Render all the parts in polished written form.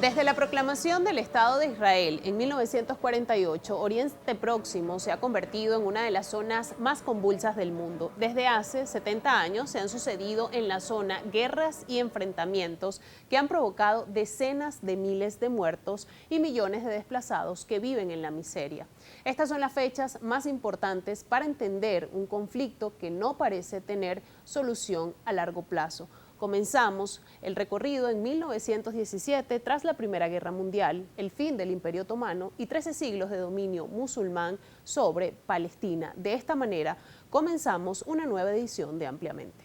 Desde la proclamación del Estado de Israel en 1948, Oriente Próximo se ha convertido en una de las zonas más convulsas del mundo. Desde hace 70 años se han sucedido en la zona guerras y enfrentamientos que han provocado decenas de miles de muertos y millones de desplazados que viven en la miseria. Estas son las fechas más importantes para entender un conflicto que no parece tener solución a largo plazo. Comenzamos el recorrido en 1917 tras la Primera Guerra Mundial, el fin del Imperio Otomano y 13 siglos de dominio musulmán sobre Palestina. De esta manera, comenzamos una nueva edición de Ampliamente.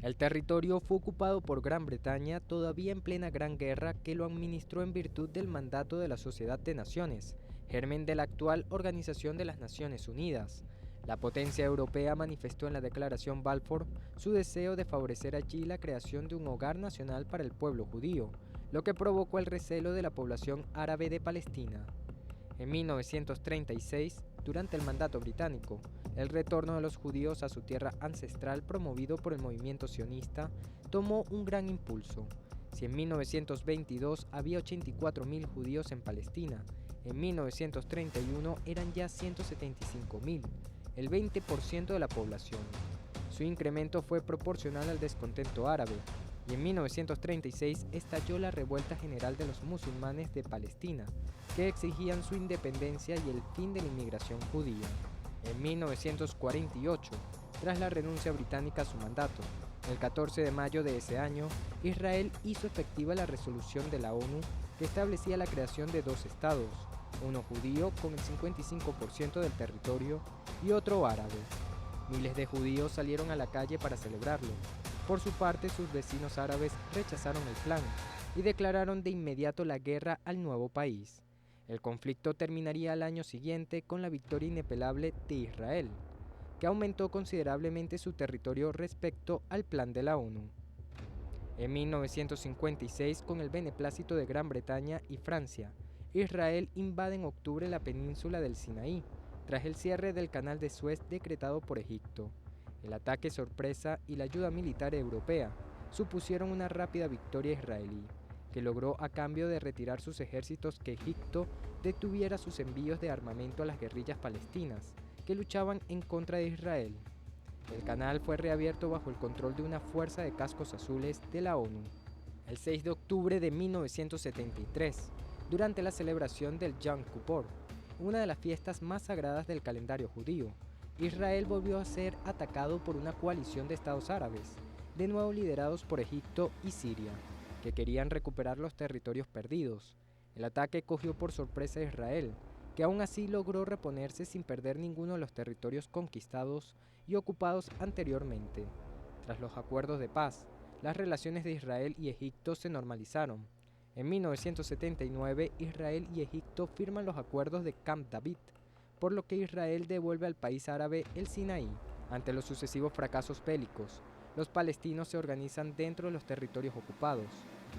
El territorio fue ocupado por Gran Bretaña todavía en plena Gran Guerra, que lo administró en virtud del mandato de la Sociedad de Naciones, germen de la actual Organización de las Naciones Unidas. La potencia europea manifestó en la Declaración Balfour su deseo de favorecer allí la creación de un hogar nacional para el pueblo judío, lo que provocó el recelo de la población árabe de Palestina. En 1936, durante el mandato británico, el retorno de los judíos a su tierra ancestral promovido por el movimiento sionista tomó un gran impulso. Si en 1922 había 84.000 judíos en Palestina, en 1931 eran ya 175.000, el 20% de la población. Su incremento fue proporcional al descontento árabe, y en 1936 estalló la revuelta general de los musulmanes de Palestina, que exigían su independencia y el fin de la inmigración judía. En 1948, tras la renuncia británica a su mandato, el 14 de mayo de ese año, Israel hizo efectiva la resolución de la ONU que establecía la creación de dos estados, uno judío con el 55% del territorio y otro árabe. Miles de judíos salieron a la calle para celebrarlo. Por su parte, sus vecinos árabes rechazaron el plan y declararon de inmediato la guerra al nuevo país. El conflicto terminaría al año siguiente con la victoria inapelable de Israel, que aumentó considerablemente su territorio respecto al plan de la ONU. En 1956, con el beneplácito de Gran Bretaña y Francia, Israel invade en octubre la península del Sinaí, tras el cierre del canal de Suez decretado por Egipto. El ataque sorpresa y la ayuda militar europea supusieron una rápida victoria israelí, que logró a cambio de retirar sus ejércitos que Egipto detuviera sus envíos de armamento a las guerrillas palestinas, que luchaban en contra de Israel. El canal fue reabierto bajo el control de una fuerza de cascos azules de la ONU. El 6 de octubre de 1973, durante la celebración del Yom Kippur, una de las fiestas más sagradas del calendario judío, Israel volvió a ser atacado por una coalición de estados árabes, de nuevo liderados por Egipto y Siria, que querían recuperar los territorios perdidos. El ataque cogió por sorpresa a Israel, que aún así logró reponerse sin perder ninguno de los territorios conquistados y ocupados anteriormente. Tras los acuerdos de paz, las relaciones de Israel y Egipto se normalizaron. En 1979, Israel y Egipto firman los acuerdos de Camp David, por lo que Israel devuelve al país árabe el Sinaí. Ante los sucesivos fracasos bélicos, los palestinos se organizan dentro de los territorios ocupados.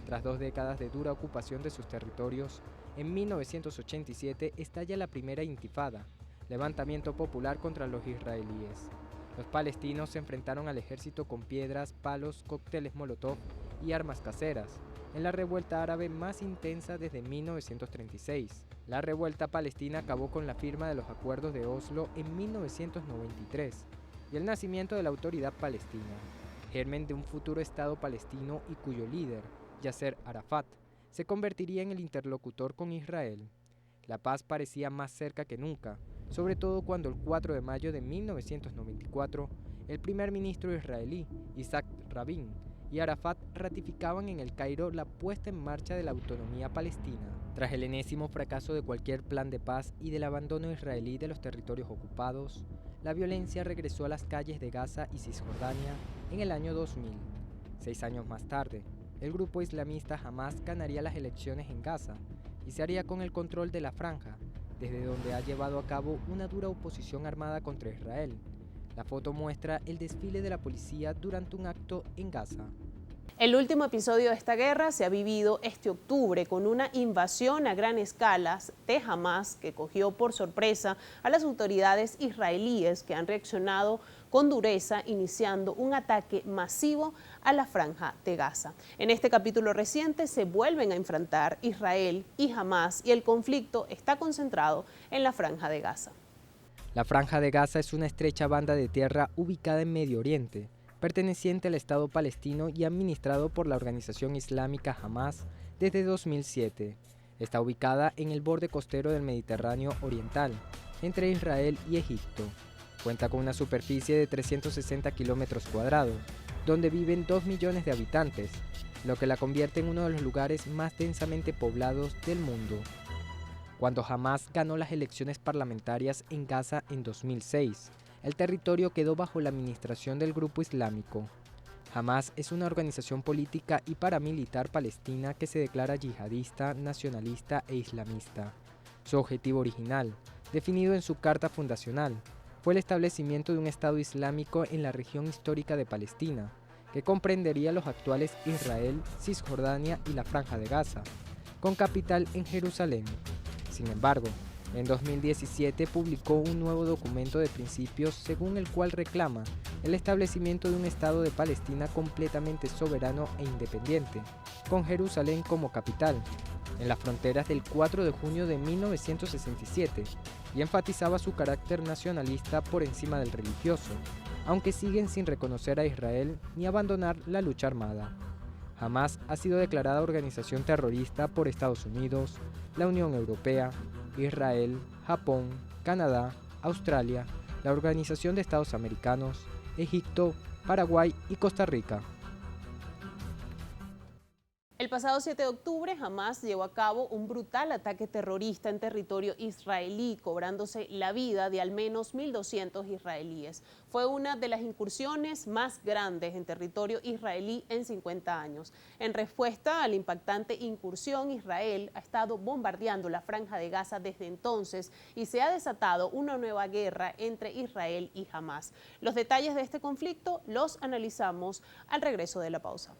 Tras 2 décadas de dura ocupación de sus territorios, en 1987 estalla la primera intifada, levantamiento popular contra los israelíes. Los palestinos se enfrentaron al ejército con piedras, palos, cócteles molotov y armas caseras, en la revuelta árabe más intensa desde 1936. La revuelta palestina acabó con la firma de los acuerdos de Oslo en 1993 y el nacimiento de la Autoridad Palestina, germen de un futuro Estado palestino y cuyo líder, Yasser Arafat, se convertiría en el interlocutor con Israel. La paz parecía más cerca que nunca, sobre todo cuando el 4 de mayo de 1994, el primer ministro israelí, Isaac Rabin, y Arafat ratificaban en el Cairo la puesta en marcha de la autonomía palestina. Tras el enésimo fracaso de cualquier plan de paz y del abandono israelí de los territorios ocupados, la violencia regresó a las calles de Gaza y Cisjordania en el año 2000. 6 años más tarde, el grupo islamista Hamas ganaría las elecciones en Gaza y se haría con el control de la franja, desde donde ha llevado a cabo una dura oposición armada contra Israel. La foto muestra el desfile de la policía durante un acto en Gaza. El último episodio de esta guerra se ha vivido este octubre con una invasión a gran escala de Hamas que cogió por sorpresa a las autoridades israelíes, que han reaccionado con dureza, iniciando un ataque masivo a la Franja de Gaza. En este capítulo reciente se vuelven a enfrentar Israel y Hamás y el conflicto está concentrado en la Franja de Gaza. La Franja de Gaza es una estrecha banda de tierra ubicada en Medio Oriente, perteneciente al Estado palestino y administrado por la organización islámica Hamás desde 2007. Está ubicada en el borde costero del Mediterráneo Oriental, entre Israel y Egipto. Cuenta con una superficie de 360 kilómetros cuadrados, donde viven 2 millones de habitantes, lo que la convierte en uno de los lugares más densamente poblados del mundo. Cuando Hamás ganó las elecciones parlamentarias en Gaza en 2006, el territorio quedó bajo la administración del grupo islámico. Hamás es una organización política y paramilitar palestina que se declara yihadista, nacionalista e islamista. Su objetivo original, definido en su carta fundacional, fue el establecimiento de un Estado islámico en la región histórica de Palestina, que comprendería los actuales Israel, Cisjordania y la Franja de Gaza, con capital en Jerusalén. Sin embargo, en 2017 publicó un nuevo documento de principios según el cual reclama el establecimiento de un Estado de Palestina completamente soberano e independiente, con Jerusalén como capital, en las fronteras del 4 de junio de 1967, y enfatizaba su carácter nacionalista por encima del religioso, aunque siguen sin reconocer a Israel ni abandonar la lucha armada. Hamás ha sido declarada organización terrorista por Estados Unidos, la Unión Europea, Israel, Japón, Canadá, Australia, la Organización de Estados Americanos, Egipto, Paraguay y Costa Rica. El pasado 7 de octubre, Hamás llevó a cabo un brutal ataque terrorista en territorio israelí, cobrándose la vida de al menos 1.200 israelíes. Fue una de las incursiones más grandes en territorio israelí en 50 años. En respuesta a la impactante incursión, Israel ha estado bombardeando la Franja de Gaza desde entonces y se ha desatado una nueva guerra entre Israel y Hamás. Los detalles de este conflicto los analizamos al regreso de la pausa.